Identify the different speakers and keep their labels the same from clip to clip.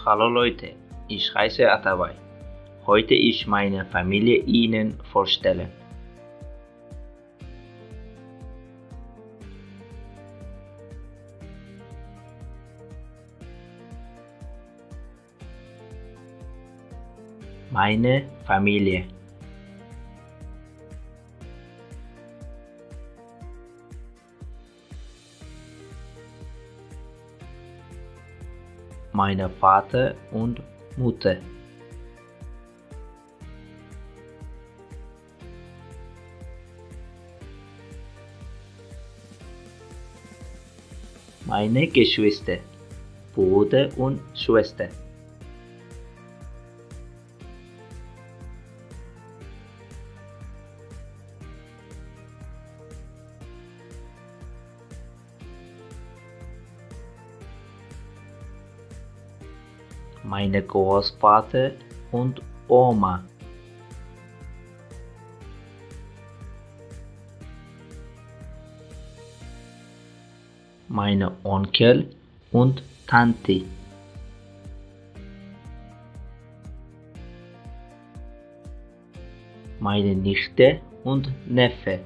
Speaker 1: Hallo Leute, ich heiße Atabay. Heute ich meine Familie Ihnen vorstellen. Meine Familie. Mein Vater und Mutter. Meine Geschwister, Bruder und Schwester. Meine Großvater und Oma. Meine Onkel und Tante. Meine Nichte und Neffe.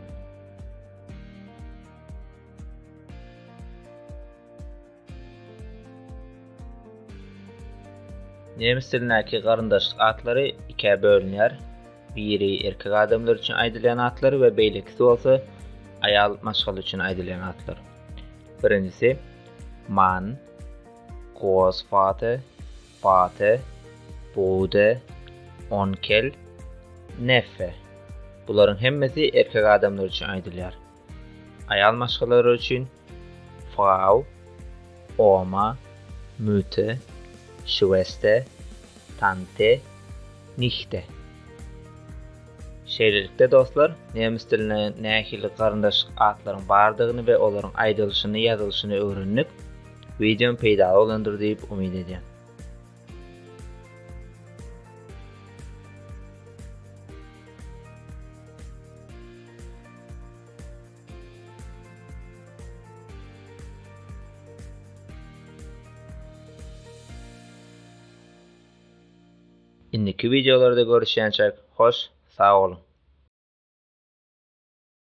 Speaker 1: Nemis dilindäki garyndaşlyk atlary ikiye bölünýär. Biri erkek adamlar üçin aýdylýan atlar we beýlekisi bolsa aýal maşgaly üçin aýdylýan atlar. Birincisi Mann, Großvater, Vater, Bruder, Onkel, Neffe. Buların hemmesi erkek adamlar üçin aýdylýar. Aýal maşgalary üçin Frau, Oma, Mutter, Schwester, Tante, Nichte. Şeýlelikde dostlar, nemis diline nähili garyndaşlyk atlaryň bardygyny we olaryň aýdylşyny, ýazylşyny öwrenip, videom peýda bolandyr diýip umyt edýän. Indiki videolarda görüşýänçek hoş, sag olun.